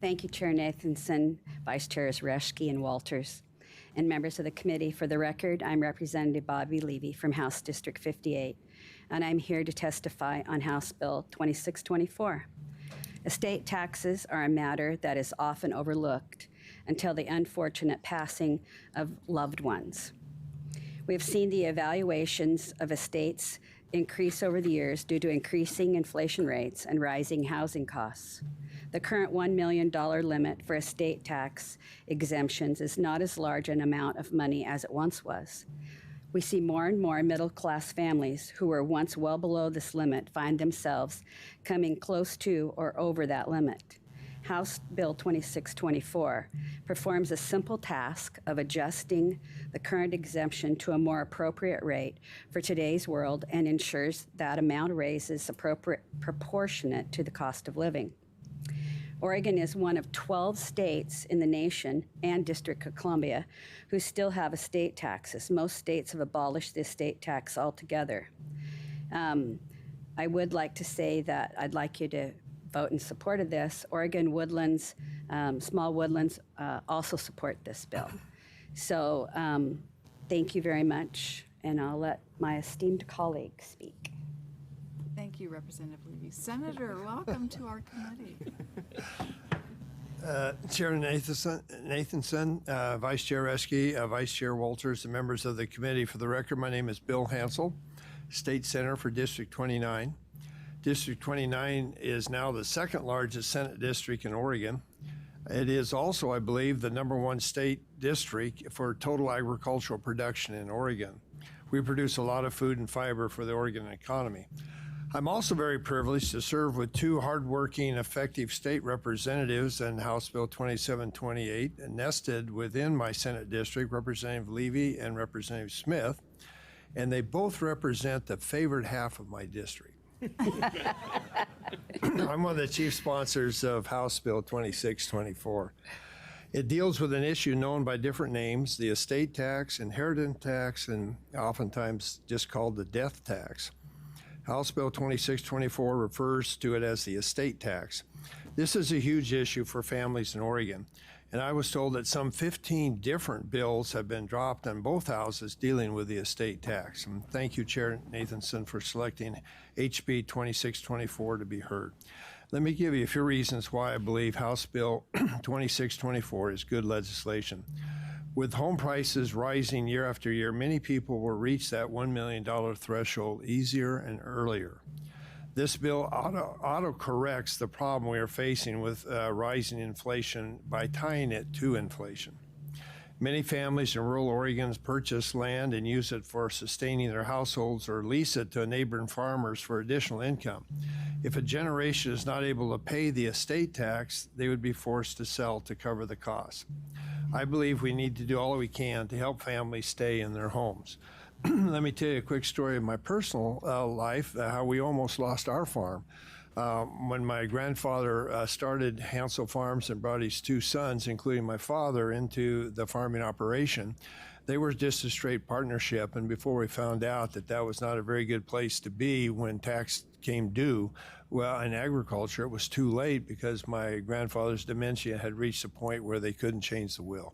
Thank you, Chair Nathanson, Vice Chairs Reschke and Walters, and members of the committee. For the record, I'm Representative Bobby Levy from House District 58, and I'm here to testify on House Bill 2624. Estate taxes are a matter that is often overlooked until the unfortunate passing of loved ones. We have seen the evaluations of estates increase over the years due to increasing inflation rates and rising housing costs. The current $1 million limit for estate tax exemptions is not as large an amount of money as it once was. We see more and more middle-class families who were once well below this limit find themselves coming close to or over that limit. House Bill 2624 performs a simple task of adjusting the current exemption to a more appropriate rate for today's world and ensures that amount raises proportionate to the cost of living. Oregon is one of 12 states in the nation and District of Columbia who still have estate taxes. Most states have abolished the estate tax altogether. I would like to say that I'd like you to vote in support of this. Oregon woodlands, small woodlands also support this bill. So thank you very much, and I'll let my esteemed colleague speak. Thank you, Representative Levy. Senator, welcome to our committee. Chair Nathanson, Vice Chair Reschke, Vice Chair Walters, and members of the committee. For the record, my name is Bill Hansel, State Senator for District 29. District 29 is now the second largest Senate district in Oregon. It is also, I believe, the #1 state district for total agricultural production in Oregon. We produce a lot of food and fiber for the Oregon economy. I'm also very privileged to serve with two hardworking, effective state representatives in House Bill 2728, nested within my Senate district, Representative Levy and Representative Smith, and they both represent the favored half of my district. I'm one of the chief sponsors of House Bill 2624. It deals with an issue known by different names, the estate tax, inheritance tax, and oftentimes just called the death tax. House Bill 2624 refers to it as the estate tax. This is a huge issue for families in Oregon, and I was told that some 15 different bills have been dropped on both houses dealing with the estate tax. And thank you, Chair Nathanson, for selecting HB 2624 to be heard. Let me give you a few reasons why I believe House Bill 2624 is good legislation. With home prices rising year after year, many people will reach that $1 million threshold easier and earlier. This bill auto-corrects the problem we are facing with rising inflation by tying it to inflation. Many families in rural Oregon purchase land and use it for sustaining their households or lease it to neighboring farmers for additional income. If a generation is not able to pay the estate tax, they would be forced to sell to cover the costs. I believe we need to do all we can to help families stay in their homes. Let me tell you a quick story of my personal life, how we almost lost our farm. When my grandfather started Hansel Farms and brought his two sons, including my father, into the farming operation, they were just a straight partnership. And before we found out that that was not a very good place to be when tax came due, well, in agriculture, it was too late because my grandfather's dementia had reached a point where they couldn't change the will.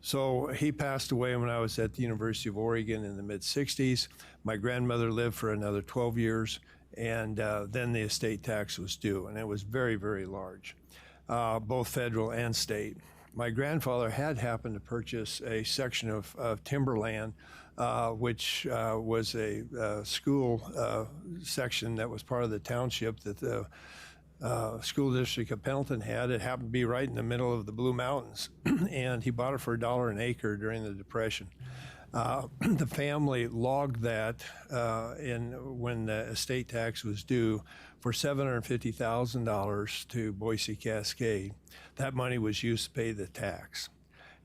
So he passed away when I was at the University of Oregon in the mid-60s. My grandmother lived for another 12 years, and then the estate tax was due, and it was very, very large, both federal and state. My grandfather had happened to purchase a section of timberland, which was a school section that was part of the township that the school district of Pendleton had. It happened to be right in the middle of the Blue Mountains, and he bought it for $1 an acre during the Depression. The family logged that when the estate tax was due for $750,000 to Boise Cascade. That money was used to pay the tax.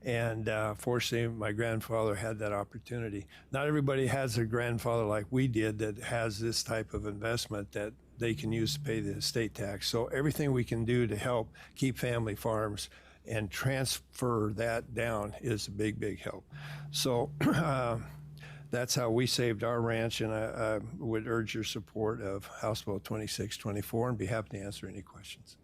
And fortunately, my grandfather had that opportunity. Not everybody has a grandfather like we did that has this type of investment that they can use to pay the estate tax. So everything we can do to help keep family farms and transfer that down is a big, big help. So that's how we saved our ranch, and I would urge your support of House Bill 2624 and be happy to answer any questions.